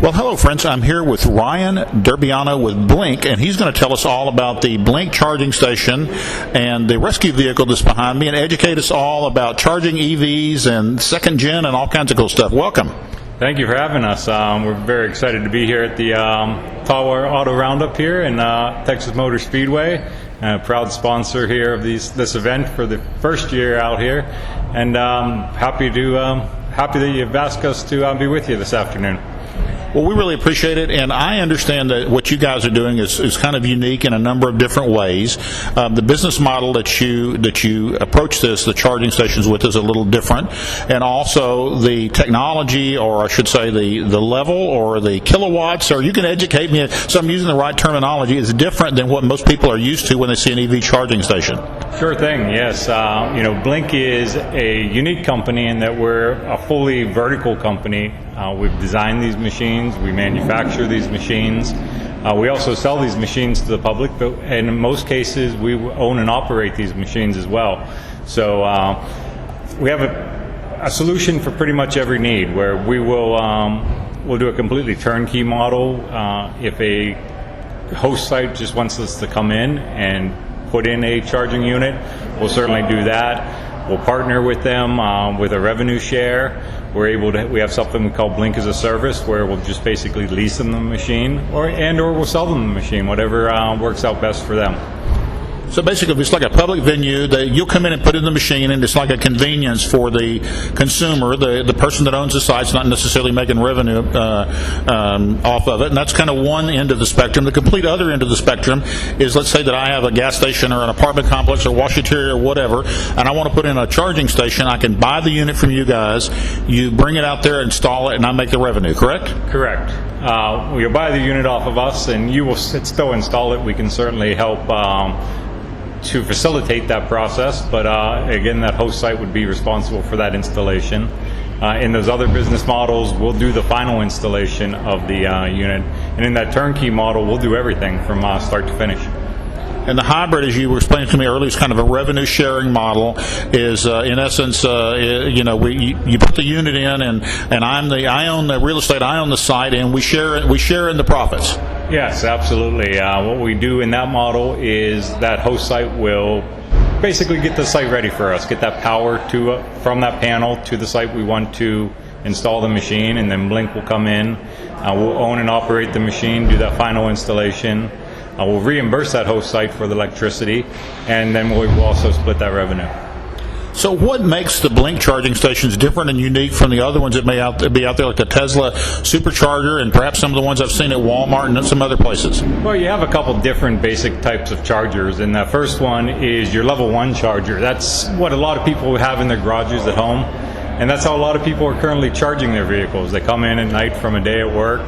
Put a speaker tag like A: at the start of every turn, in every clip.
A: Well, hello, friends. I'm here with Ryan Durbiano with Blink, and he's going to tell us all about the Blink charging station and the rescue vehicle that's behind me and educate us all about charging EVs and second gen and all kinds of cool stuff. Welcome.
B: Thank you for having us. We're very excited to be here at the Tall Auto Roundup here in Texas Motor Speedway. A proud sponsor here of this event for the first year out here, and happy that you've asked us to be with you this afternoon.
A: Well, we really appreciate it, and I understand that what you guys are doing is kind of unique in a number of different ways. The business model that you approach the charging stations with is a little different, and also the technology, or I should say the level or the kilowatts, or you can educate me so I'm using the right terminology, is different than what most people are used to when they see an EV charging station.
B: Sure thing, yes. Blink is a unique company in that we're a fully vertical company. We've designed these machines, we manufacture these machines. We also sell these machines to the public, but in most cases we own and operate these machines as well. So we have a solution for pretty much every need, where we'll do a completely turnkey model. If a host site just wants us to come in and put in a charging unit, we'll certainly do that. We'll partner with them with a revenue share. We have something we call Blink as a Service, where we'll just basically lease them the machine, or we'll sell them the machine, whatever works out best for them.
A: So basically, if it's like a public venue, you'll come in and put in the machine, and it's like a convenience for the consumer. The person that owns the site's not necessarily making revenue off of it, and that's kind of one end of the spectrum. The complete other end of the spectrum is, let's say that I have a gas station or an apartment complex or washateria or whatever, and I want to put in a charging station. I can buy the unit from you guys. You bring it out there, install it, and I make the revenue, correct?
B: Correct. You'll buy the unit off of us, and you will still install it. We can certainly help to facilitate that process, but again, that host site would be responsible for that installation. In those other business models, we'll do the final installation of the unit, and in that turnkey model, we'll do everything from start to finish.
A: And the hybrid, as you were explaining to me earlier, is kind of a revenue sharing model. Is in essence, you put the unit in, and I own the real estate, I own the site, and we share in the profits.
B: Yes, absolutely. What we do in that model is that host site will basically get the site ready for us, get that power from that panel to the site we want to install the machine, and then Blink will come in. We'll own and operate the machine, do that final installation. We'll reimburse that host site for the electricity, and then we'll also split that revenue.
A: So what makes the Blink charging stations different and unique from the other ones that may be out there, like the Tesla Supercharger and perhaps some of the ones I've seen at Walmart and some other places?
B: Well, you have a couple different basic types of chargers, and the first one is your level 1 charger. That's what a lot of people have in their garages at home, and that's how a lot of people are currently charging their vehicles. They come in at night from a day at work,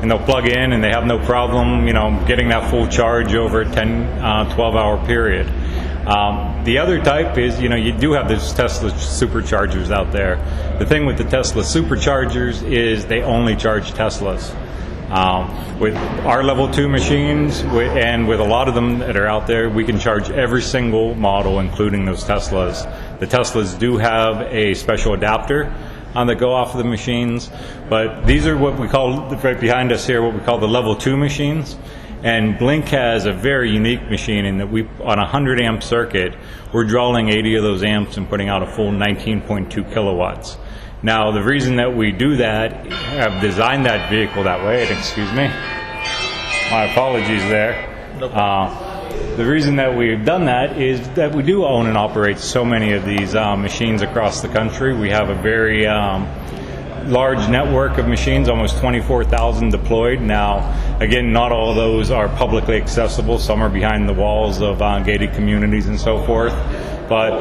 B: and they'll plug in, and they have no problem, getting that full charge over a 12-hour period. The other type is, you do have those Tesla Superchargers out there. The thing with the Tesla Superchargers is they only charge Teslas. With our level 2 machines, and with a lot of them that are out there, we can charge every single model, including those Teslas. The Teslas do have a special adapter that go off of the machines, but these are what we call, right behind us here, what we call the level 2 machines. And Blink has a very unique machine in that on a 100 amp circuit, we're drawing 80 of those amps and putting out a full 19.2 kilowatts. Now, the reason that we do that, have designed that vehicle that way, and excuse me, my apologies there. The reason that we've done that is that we do own and operate so many of these machines across the country. We have a very large network of machines, almost 24,000 deployed. Now, again, not all of those are publicly accessible. Some are behind the walls of gated communities and so forth. But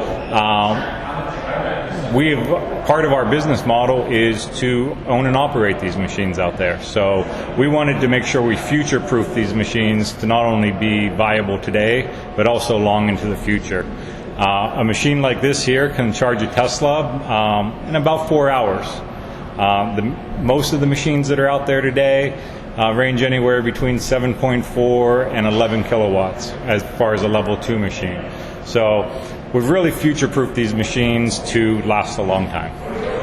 B: part of our business model is to own and operate these machines out there. So we wanted to make sure we future-proof these machines to not only be viable today, but also long into the future. A machine like this here can charge a Tesla in about 4 hours. Most of the machines that are out there today range anywhere between 7.4 and 11 kilowatts as far as a level 2 machine. So we've really future-proofed these machines to last a long time.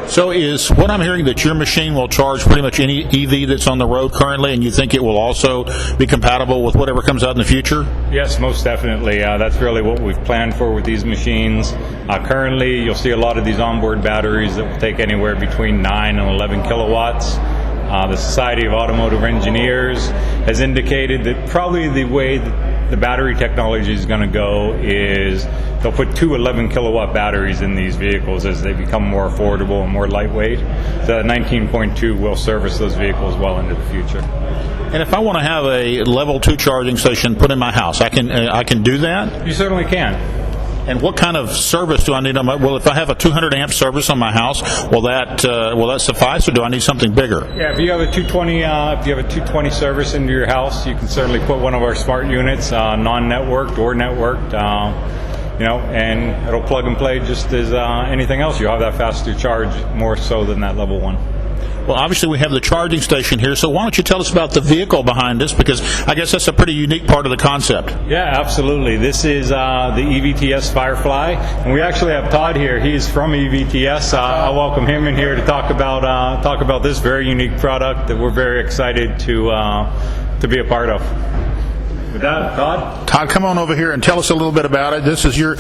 A: So is what I'm hearing that your machine will charge pretty much any EV that's on the road currently, and you think it will also be compatible with whatever comes out in the future?
B: Yes, most definitely. That's really what we've planned for with these machines. Currently, you'll see a lot of these onboard batteries that will take anywhere between 9 and 11 kilowatts. The Society of Automotive Engineers has indicated that probably the way that the battery technology is going to go is they'll put 2 11-kilowatt batteries in these vehicles as they become more affordable and more lightweight. So 19.2 will service those vehicles well into the future.
A: And if I want to have a level 2 charging station put in my house, I can do that?
B: You certainly can.
A: And what kind of service do I need on my? Well, if I have a 200 amp service on my house, will that suffice, or do I need something bigger?
B: Yeah, if you have a 220 service into your house, you can certainly put one of our smart units, non-networked or networked, and it'll plug and play just as anything else. You'll have that faster charge, more so than that level 1.
A: Well, obviously we have the charging station here, so why don't you tell us about the vehicle behind us, because I guess that's a pretty unique part of the concept.
B: Yeah, absolutely. This is the EVTS Firefly, and we actually have Todd here. He's from EVTS. I'll welcome him in here to talk about this very unique product that we're very excited to be a part of. With that,
A: Todd, come on over here and tell us a little bit about it. This is your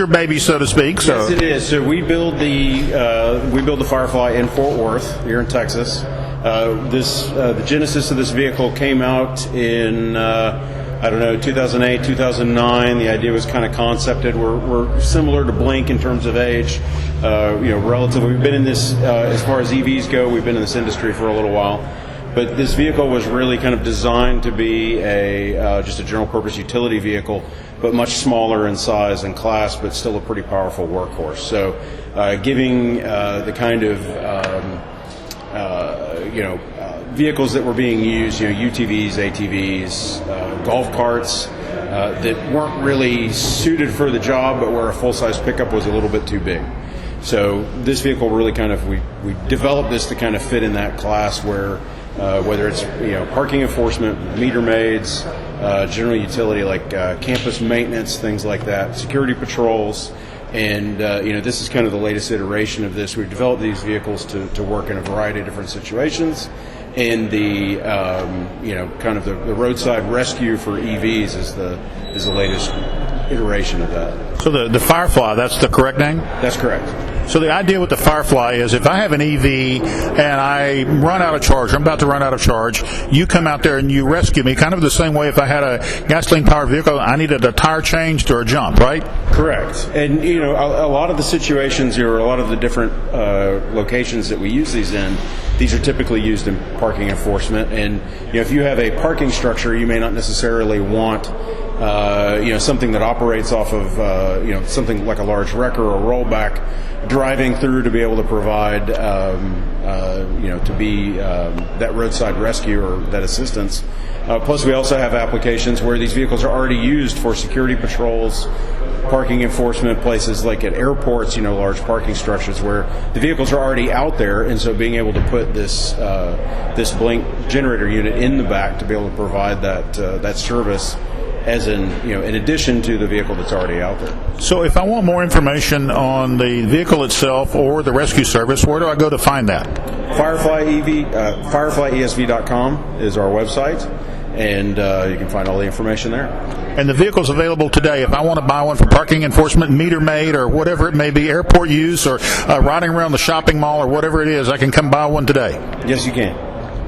A: baby, so to speak. So.
C: Yes, it is. So we build the Firefly in Fort Worth, here in Texas. The genesis of this vehicle came out in 2008, 2009. The idea was kind of concepted. We're similar to Blink in terms of age. Relatively, we've been in this as far as EVs go. We've been in this industry for a little while. But this vehicle was really kind of designed to be just a general purpose utility vehicle, but much smaller in size and class, but still a pretty powerful workhorse. So giving the kind of vehicles that were being used, UTVs, ATVs, golf carts, that weren't really suited for the job, but where a full-size pickup was a little bit too big. So this vehicle really kind of, we developed this to kind of fit in that class where whether it's parking enforcement, meter maids, general utility like campus maintenance, things like that, security patrols, and this is kind of the latest iteration of this. We've developed these vehicles to work in a variety of different situations, and the kind of the roadside rescue for EVs is the latest iteration of that.
A: So the Firefly, that's the correct name?
C: That's correct.
A: So the idea with the Firefly is if I have an EV and I run out of charge, I'm about to run out of charge, you come out there and you rescue me, kind of the same way if I had a gasoline-powered vehicle, I needed a tire changed or a jump, right?
C: Correct. And, a lot of the situations or a lot of the different locations that we use these in, these are typically used in parking enforcement. And, if you have a parking structure, you may not necessarily want something that operates off of, something like a large wrecker or rollback driving through to be able to provide, to be that roadside rescue or that assistance. Plus, we also have applications where these vehicles are already used for security patrols, parking enforcement, places like at airports, large parking structures where the vehicles are already out there, and so being able to put this Blink generator unit in the back to be able to provide that service as in addition to the vehicle that's already out there.
A: So if I want more information on the vehicle itself or the rescue service, where do I go to find that?
C: FireflyESV.com is our website, and you can find all the information there.
A: And the vehicle's available today. If I want to buy one for parking enforcement, meter maid, or whatever it may be, airport use, or riding around the shopping mall, or whatever it is, I can come buy one today.
C: Yes, you can.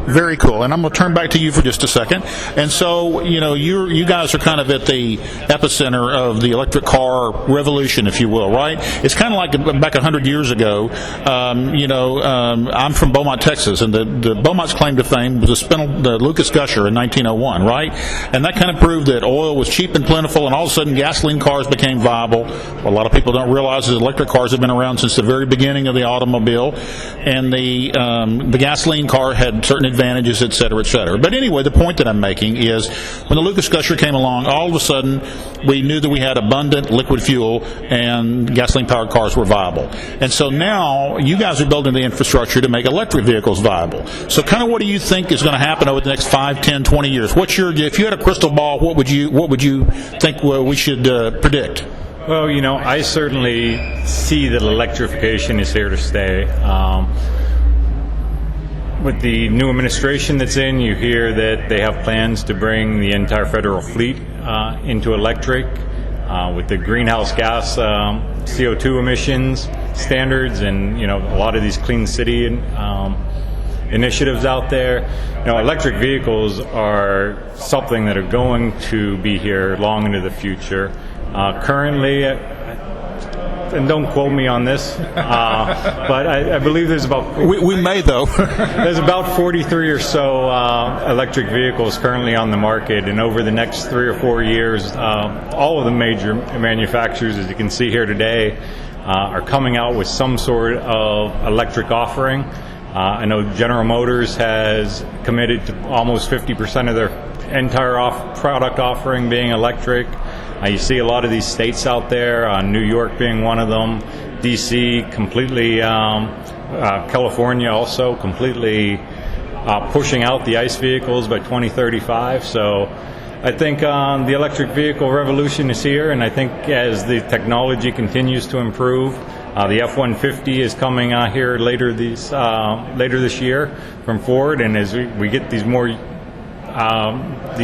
A: Very cool. And I'm going to turn back to you for just a second. And so, you guys are kind of at the epicenter of the electric car revolution, if you will, right? It's kind of like back 100 years ago. I'm from Beaumont, Texas, and the Beaumont's claim to fame was the Lucas Gusher in 1901, right? And that kind of proved that oil was cheap and plentiful, and all of a sudden gasoline cars became viable. What a lot of people don't realize is electric cars have been around since the very beginning of the automobile, and the gasoline car had certain advantages, et cetera, et cetera. But anyway, the point that I'm making is when the Lucas Gusher came along, all of a sudden we knew that we had abundant liquid fuel and gasoline-powered cars were viable. And so now you guys are building the infrastructure to make electric vehicles viable. So kind of what do you think is going to happen over the next 5, 10, 20 years? If you had a crystal ball, what would you think we should predict?
B: Well, I certainly see that electrification is here to stay. With the new administration that's in, you hear that they have plans to bring the entire federal fleet into electric. With the greenhouse gas CO2 emissions standards and a lot of these clean city initiatives out there, electric vehicles are something that are going to be here long into the future. Currently, and don't quote me on this, but I believe there's about
A: We may, though.
B: there's about 43 or so electric vehicles currently on the market, and over the next 3 or 4 years, all of the major manufacturers, as you can see here today, are coming out with some sort of electric offering. I know General Motors has committed to almost 50% of their entire product offering being electric. You see a lot of these states out there, New York being one of them, D.C. completely, California also completely pushing out the ICE vehicles by 2035. So I think the electric vehicle revolution is here, and I think as the technology continues to improve, the F-150 is coming here later this year from Ford, and as we get these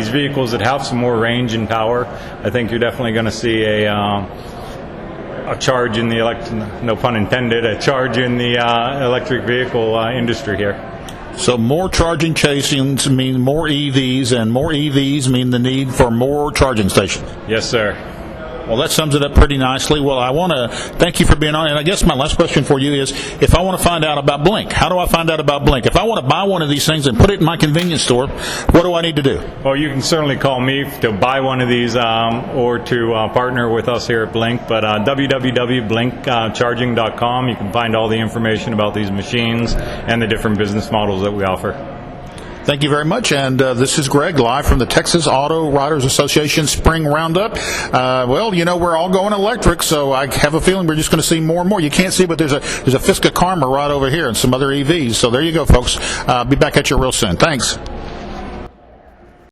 B: vehicles that have some more range and power, I think you're definitely going to see a charge in the no pun intended, a charge in the electric vehicle industry here.
A: So more charging stations mean more EVs, and more EVs mean the need for more charging stations.
B: Yes, sir.
A: Well, that sums it up pretty nicely. Well, I want to thank you for being on. And I guess my last question for you is, if I want to find out about Blink, how do I find out about Blink? If I want to buy one of these things and put it in my convenience store, what do I need to do?
B: Well, you can certainly call me to buy one of these or to partner with us here at Blink. But www.blinkcharging.com, you can find all the information about these machines and the different business models that we offer.
A: Thank you very much. And this is Greg, live from the Texas Auto Riders Association Spring Roundup. Well, we're all going electric, so I have a feeling we're just going to see more and more. You can't see, but there's a Fisker Karma right over here and some other EVs. So there you go, folks. Be back at you real soon. Thanks.